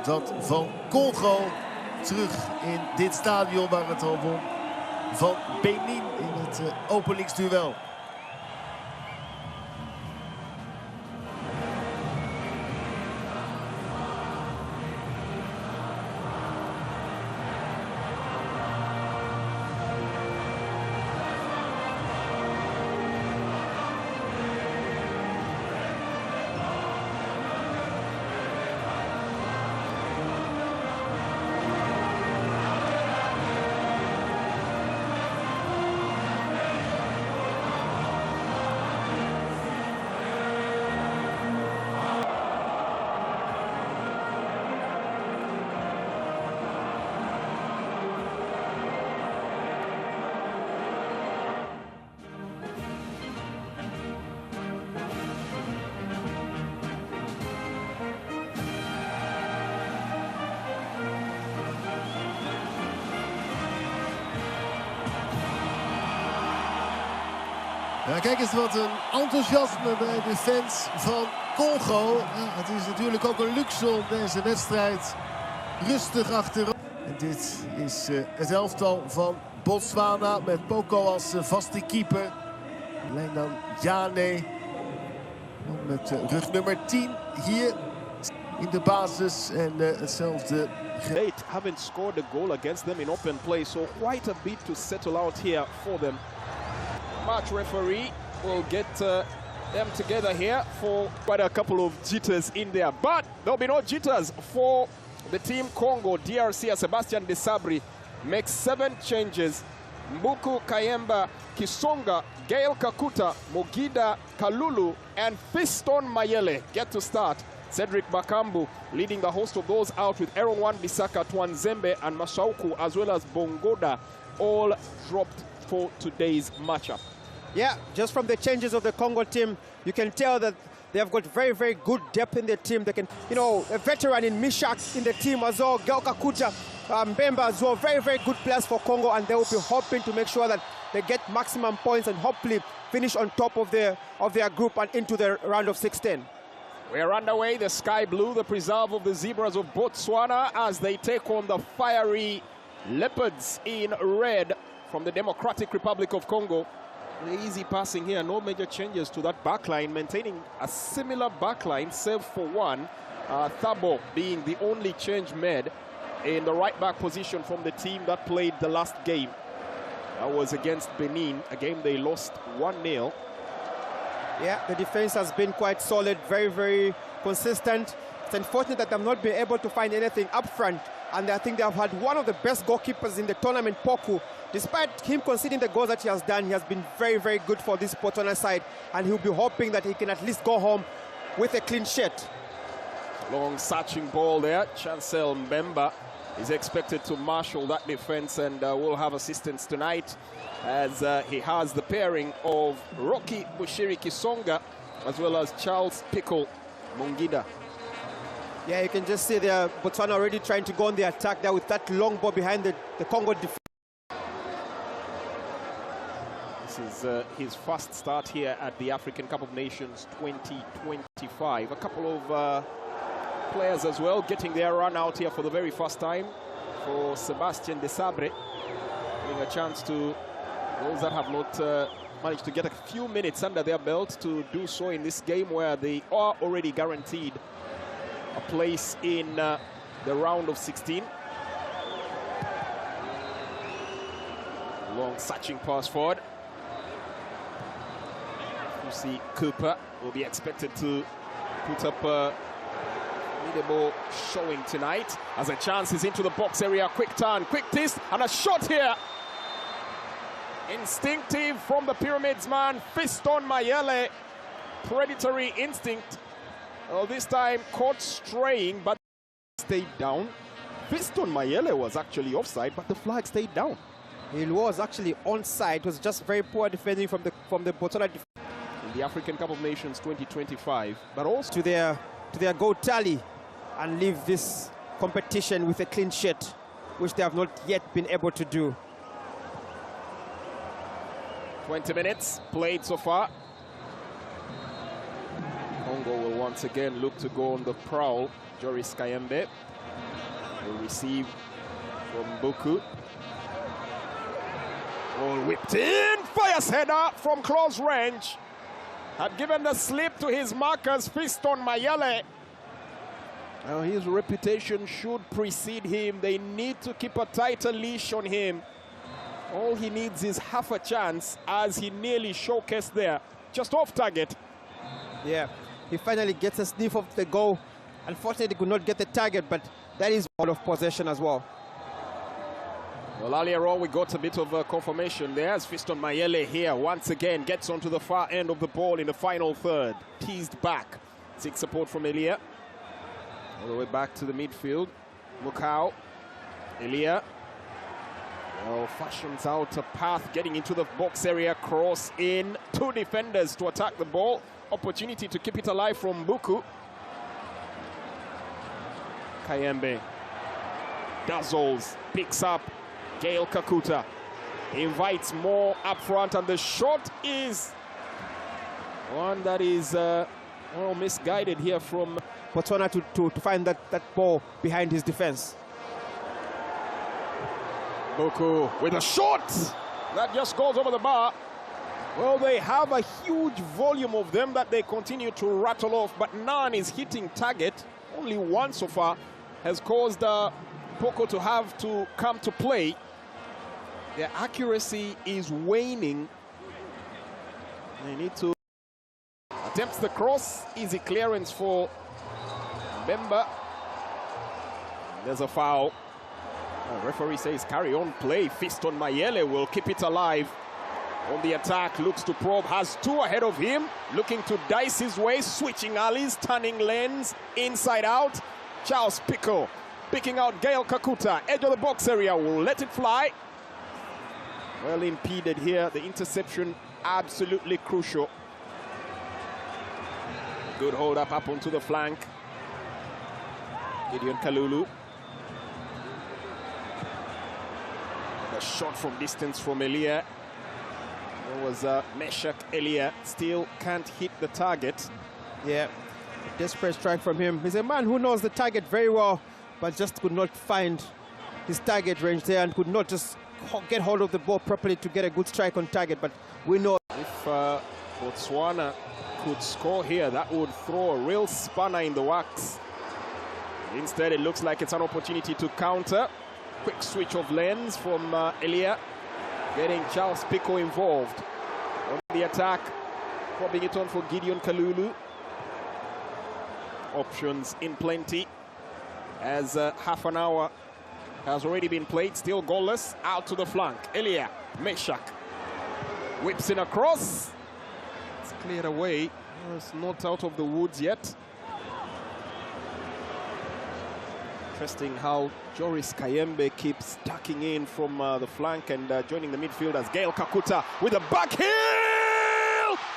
dat van Congo terug in dit stadion waar het al won van Benin in het openingsduel. Ja, kijk eens wat een enthousiasme bij de fans van Congo. Ja, het is natuurlijk ook een luxe om deze wedstrijd rustig achterop. En dit is het elftal van Botswana met Poko als vaste keeper. Alleen dan Jane met rug nummer 10 hier in de basis. En hetzelfde. They haven't scored a goal against them in open play, so quite a bit to settle out here for them. Match referee will get them together here for quite a couple of jitters in there. But there'll be no jitters for the team Congo. DRC Sebastian Desabre makes 7 changes. Mbuku Kayemba Kisonga, Gael Kakuta, Mogida Kalulu, and Fiston Mayele get to start. Cedric Bakambu leading the host of those out with Aaron Wan-Bissaka, Twanzembe, and Mashauku, as well as Bongoda, all dropped for today's matchup. Yeah, just from the changes of the Congo team, you can tell that they have got very, very good depth in the team. They can, you know, a veteran in Mishak in the team as well, Gael Kakuta, Mbemba as well, very, very good players for Congo, and they will be hoping to make sure that they get maximum points and hopefully finish on top of their group and into the round of 16. We are underway, the sky blue, the preserve of the Zebras of Botswana, as they take on the fiery Leopards in red from the Democratic Republic of Congo. The easy passing here, no major changes to that backline, maintaining a similar backline, save for one. Thabo being the only change made in the right back position from the team that played the last game. That was against Benin, a game they lost 1-0. Yeah, the defense has been quite solid, very, very consistent. It's unfortunate that they've not been able to find anything up front. And I think they have had one of the best goalkeepers in the tournament, Poku. Despite him conceding the goals that he has done, he has been very, very good for this Botswana side. And he'll be hoping that he can at least go home with a clean sheet. Long searching ball there. Chancel Mbemba is expected to marshal that defense, and will have assistance tonight as he has the pairing of Rocky Bushiri Kisonga as well as Charles Pickle Mungida. Yeah, you can just see there Botswana already trying to go on the attack there with that long ball behind the Congo defense. This is his first start here at the African Cup of Nations 2025. A couple of players as well getting their run out here for the very first time for Sebastian Desabre, giving a chance to those that have not managed to get a few minutes under their belt to do so in this game where they are already guaranteed a place in the round of 16. Long searching pass forward. You see Cooper will be expected to put up a ball showing tonight as a chance is into the box area. Quick turn, quick twist, and a shot here. Instinctive from the Pyramids man, Fiston Mayele. Predatory instinct. Well, this time caught straying, but stayed down. Fiston Mayele was actually offside, but the flag stayed down. He was actually onside. It was just very poor defending from the Botswana defense. In the African Cup of Nations 2025, but also to their goal tally and leave this competition with a clean sheet, which they have not yet been able to do. 20 minutes played so far. Congo will once again look to go on the prowl. Joris Kayembe Will receive from Buku. Ball whipped in. Fires header from close range. Had given the slip to his markers, Fiston Mayele. Now his reputation should precede him. They need to keep a tighter leash on him. All he needs is half a chance, as he nearly showcased there. Just off target. Yeah, he finally gets a sniff of the goal. Unfortunately, he could not get the target, but that is all of possession as well. Well, earlier on, we got a bit of a confirmation there, as Fiston Mayele here once again gets onto the far end of the ball in the final third. Teased back. Seeks support from Elia. All the way back to the midfield. Mukau. Elia. Well, fashions out a path getting into the box area. Cross in. Two defenders to attack the ball. Opportunity to keep it alive from Buku. Kayembe. Dazzles. Picks up. Gael Kakuta invites more up front, and the shot is one that is well, misguided here from Botswana to find that ball behind his defense. Buku with a shot that just goes over the bar. Well, they have a huge volume of them that they continue to rattle off, but none is hitting target. Only one so far has caused Poko to have to come to play. Their accuracy is waning. They need to attempt the cross. Easy clearance for Bemba. There's a foul. The referee says carry on play. Fiston Mayele will keep it alive. On the attack, looks to probe, has two ahead of him. Looking to dice his way, switching alleys, turning lanes, inside out. Charles Pico picking out Gael Kakuta. Edge of the box area, will let it fly. Well impeded here. The interception absolutely crucial. Good hold up onto the flank. Gideon Kalulu. A shot from distance from Elia. There was Meshak Elia. Still can't hit the target. Yeah, desperate strike from him. He's a man who knows the target very well, but just could not find his target range there and could not just get hold of the ball properly to get a good strike on target. But we know if Botswana could score here, that would throw a real spanner in the works. Instead, it looks like it's an opportunity to counter. Quick switch of lanes from Elia, getting Charles Pico involved on the attack, popping it on for Gideon Kalulu. Options in plenty, as half an hour has already been played, still goalless. Out to the flank, Elia, Meshak whips in across. It's cleared away. It's not out of the woods yet. Interesting how Joris Kayembe keeps tucking in from the flank and joining the midfield as Gael Kakuta with a back heel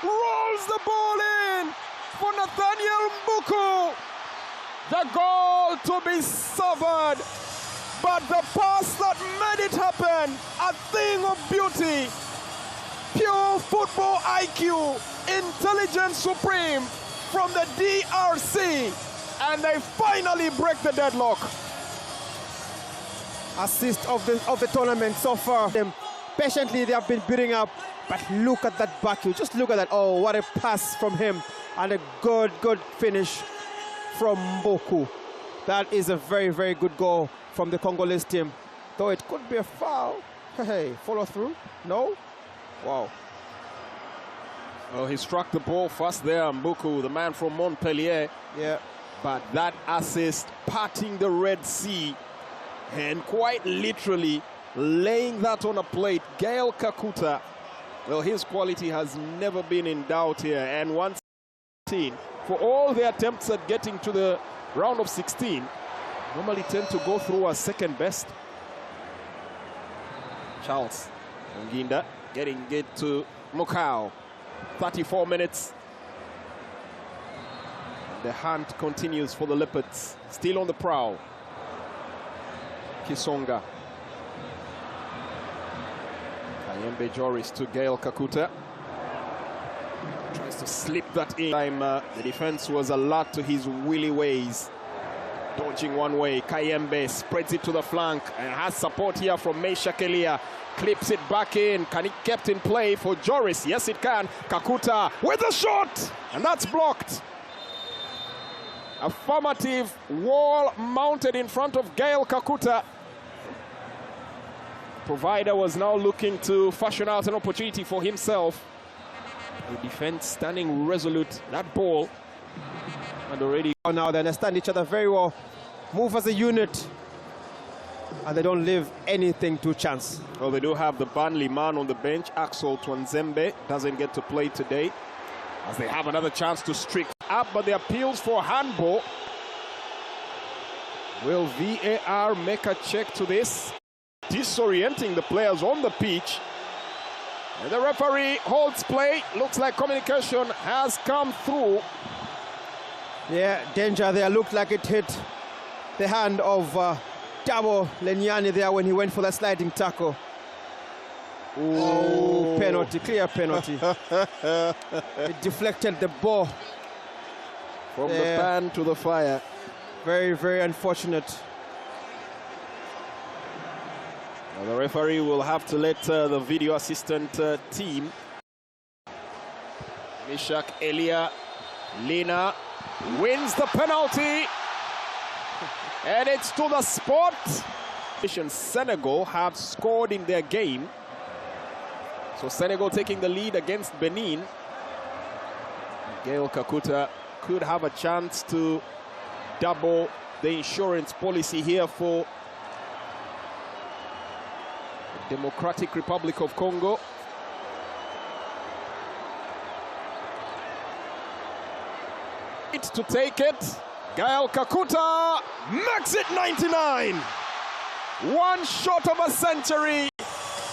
rolls the ball in for Nathaniel Mbuku. The goal to be suffered, but the pass that made it happen, a thing of beauty. Pure football IQ, intelligence supreme from the DRC. And they finally break the deadlock. assist of the tournament so far. Patiently they have been beating up, but look at that back heel. Just look at that. Oh, what a pass from him, and a good finish from Mboku. That is a very good goal from the Congolese team, though it could be a foul. Hey, follow through? No? Wow. Oh, he struck the ball first there, Mbuku, the man from Montpellier. Yeah. But that assist, parting the Red Sea, and quite literally laying that on a plate. Gael Kakuta, well, his quality has never been in doubt here. And once for all the attempts at getting to the round of 16, normally tend to go through as second best. Charles Nginda getting it to Mukau. 34 minutes. The hunt continues for the Leopards. Still on the prowl. Kisonga. Kayembe Joris to Gael Kakuta. Tries to slip that in. The defense was alert to his willy ways. Dodging one way, Kayembe spreads it to the flank and has support here from Meshack Elia. Clips it back in. Can it kept in play for Joris? Yes, it can. Kakuta with a shot, and that's blocked. Affirmative wall mounted in front of Gael Kakuta. Provider was now looking to fashion out an opportunity for himself. The defense standing resolute. That ball, and already now they understand each other very well, move as a unit, and they don't leave anything to chance. Well, they do have the Burnley man on the bench. Axel Twanzembe doesn't get to play today, as they have another chance to streak up, but the appeals for handball. Will VAR make a check to this? Disorienting the players on the pitch. And the referee holds play. Looks like communication has come through. Yeah, danger there. Looked like it hit the hand of Dabo Lenyani there when he went for that sliding tackle. Oh, penalty, clear penalty. It deflected the ball from the pan to the fire. Very, very unfortunate. Well, the referee will have to let the video assistant team. Meshack Elia, Lina wins the penalty, and it's to the spot. Senegal have scored in their game, so Senegal taking the lead against Benin. Gael Kakuta could have a chance to double the insurance policy here for the Democratic Republic of Congo. To take it, Gael Kakuta makes it 99. One shot of a century.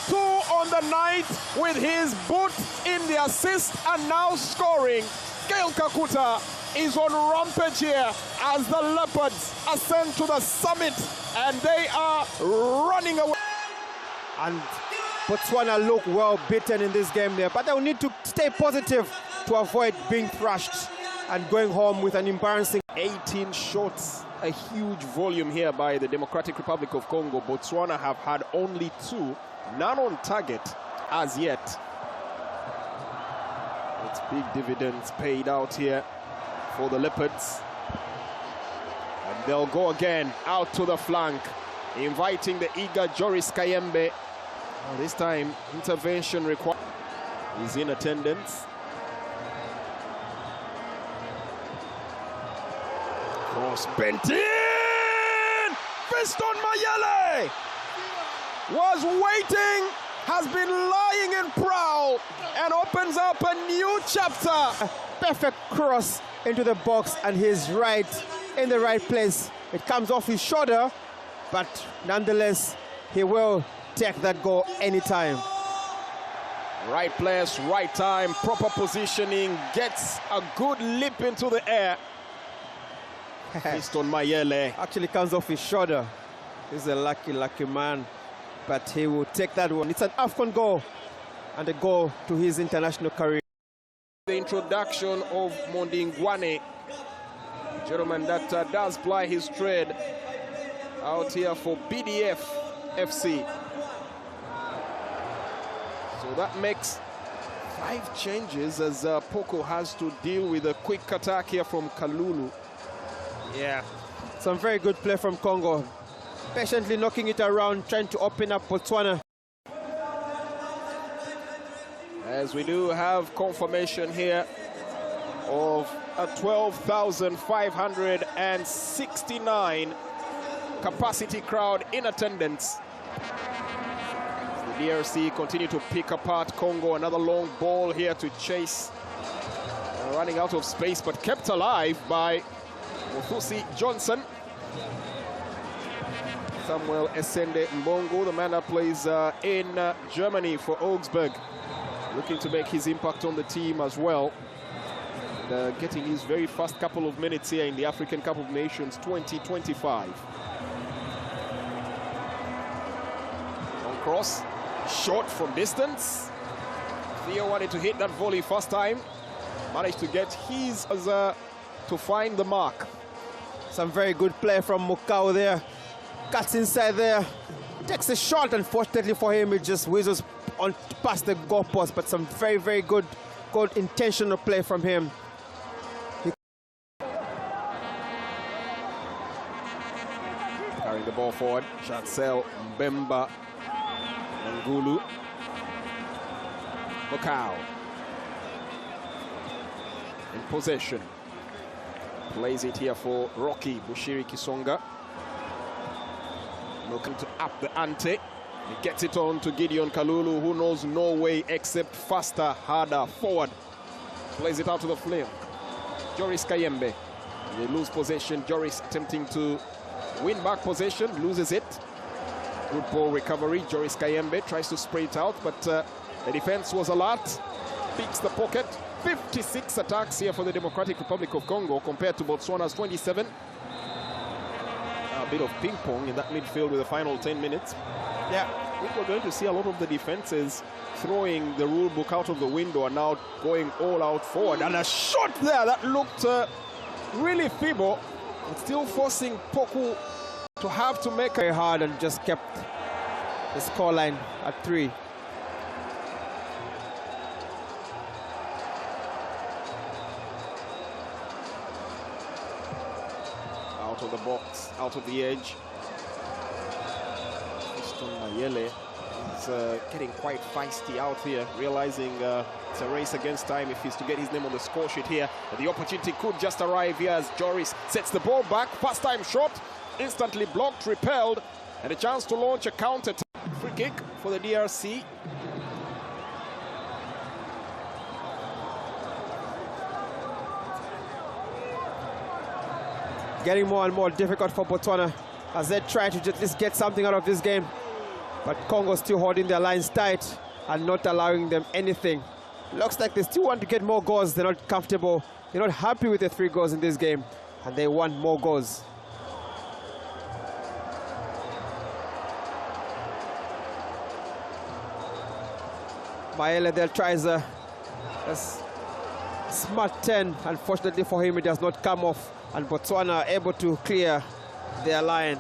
2 on the night with his boot in the assist and now scoring. Gael Kakuta is on rampage here as the Leopards ascend to the summit, and they are running away. And Botswana look well beaten in this game there, but they'll need to stay positive to avoid being thrashed and going home with an embarrassing 18 shots, a huge volume here by the Democratic Republic of Congo. Botswana have had only 2, none on target as yet. It's big dividends paid out here for the Leopards. And they'll go again out to the flank, inviting the eager Joris Kayembe. Well, this time, intervention required. He's in attendance. Cross bent in! Fiston Mayele was waiting, has been lying in prowl, and opens up a new chapter. A perfect cross into the box, and he's right in the right place. It comes off his shoulder, but nonetheless, he will take that goal anytime. Right place, right time, proper positioning, gets a good leap into the air. Fiston Mayele actually comes off his shoulder. He's a lucky man, but he will take that one. It's an AFCON goal and a goal to his international career. The introduction of Mondingwane, gentleman that does ply his trade out here for BDF FC. So that makes 5 changes as Poco has to deal with a quick attack here from Kalulu. Yeah, some very good play from Congo. Patiently knocking it around, trying to open up Botswana. As we do have confirmation here of a 12,569 capacity crowd in attendance. The DRC continue to pick apart Congo. Another long ball here to chase. Running out of space, but kept alive by Othusi Johnson. Samuel Essende Mbongo, the man that plays in Germany for Augsburg, looking to make his impact on the team as well. And, getting his very first couple of minutes here in the African Cup of Nations 2025. Long cross, short from distance. Theo wanted to hit that volley first time. Managed to get his to find the mark. Some very good play from Mukau there. Cuts inside there. Takes a shot. Unfortunately for him, it just whizzes on past the goalpost. But some very, very good intentional play from him. Carrying the ball forward. Chancel, Mbemba, Ngulu. Mukau. In possession. Plays it here for Rocky Bushiri Kisonga. Looking to up the ante. He gets it on to Gideon Kalulu, who knows no way except faster, harder, forward. Plays it out to the flank. Joris Kayembe. They lose possession. Joris attempting to win back possession, loses it. Good ball recovery. Joris Kayembe tries to spray it out, but the defense was alert. Picks the pocket. 56 attacks here for the Democratic Republic of Congo compared to Botswana's 27. A bit of ping pong in that midfield with the final 10 minutes. Yeah, I think we're going to see a lot of the defenses throwing the rule book out of the window and now going all out forward. And a shot there that looked really feeble, but still forcing Poku to have to make very hard and just kept the scoreline at 3. Out of the box, out of the edge. Fiston Mayele is getting quite feisty out here, realizing it's a race against time if he's to get his name on the score sheet here. But the opportunity could just arrive here as Joris sets the ball back. First time shot, instantly blocked, repelled, and a chance to launch a counter. Free kick for the DRC. Getting more and more difficult for Botswana as they try to at least get something out of this game. But Congo still holding their lines tight and not allowing them anything. Looks like they still want to get more goals. They're not comfortable. They're not happy with the 3 goals in this game, and they want more goals. Maele there tries a smart 10. Unfortunately for him, it does not come off, and Botswana are able to clear their line.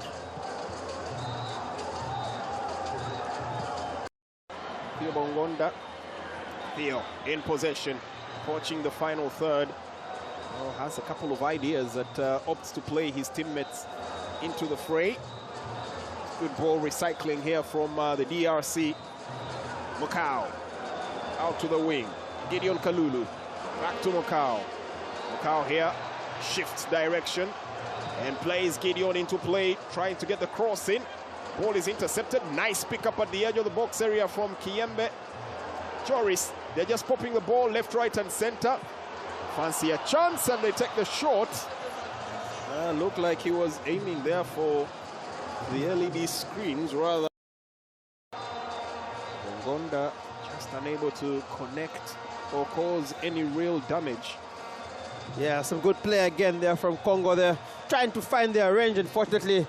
Theo Bongonda. Theo in possession, approaching the final third. Oh, has a couple of ideas that opts to play his teammates into the fray. Good ball recycling here from the DRC. Mukau out to the wing. Gideon Kalulu back to Mukau. Mukau here shifts direction and plays Gideon into play, trying to get the cross in. Ball is intercepted. Nice pick up at the edge of the box area from Kiyembe. Joris, they're just popping the ball left, right, and center. Fancy a chance, and they take the shot. Looked like he was aiming there for the LED screens rather. Bongonda just unable to connect or cause any real damage. Yeah, some good play again there from Congo there, trying to find their range. Unfortunately,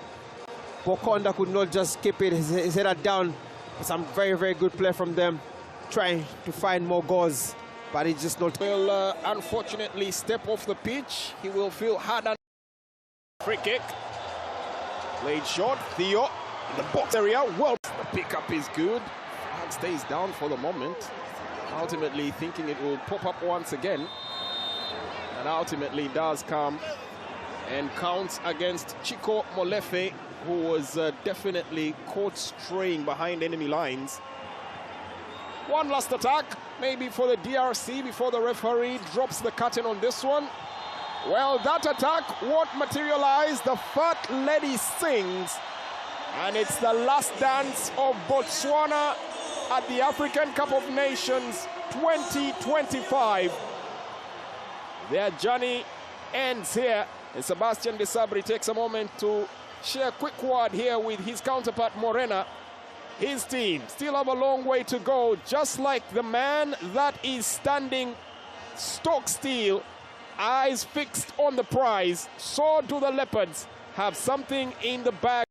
Bokonda could not just keep it, his head down. Some very, very good play from them, trying to find more goals, but it's just not. Will unfortunately step off the pitch. He will feel hard. Free kick. Played short. Theo in the box area. Well, the pickup is good. Flag stays down for the moment. Ultimately thinking it will pop up once again. And ultimately does come and counts against Chico Molefe, who was definitely caught straying behind enemy lines. One last attack, maybe for the DRC before the referee drops the curtain on this one. Well, that attack won't materialize. The fat lady sings. And it's the last dance of Botswana at the African Cup of Nations 2025. Their journey ends here. And Sebastian Desabre takes a moment to share a quick word here with his counterpart Morena. His team still have a long way to go, just like the man that is standing stock still, eyes fixed on the prize. So do the Leopards have something in the bag.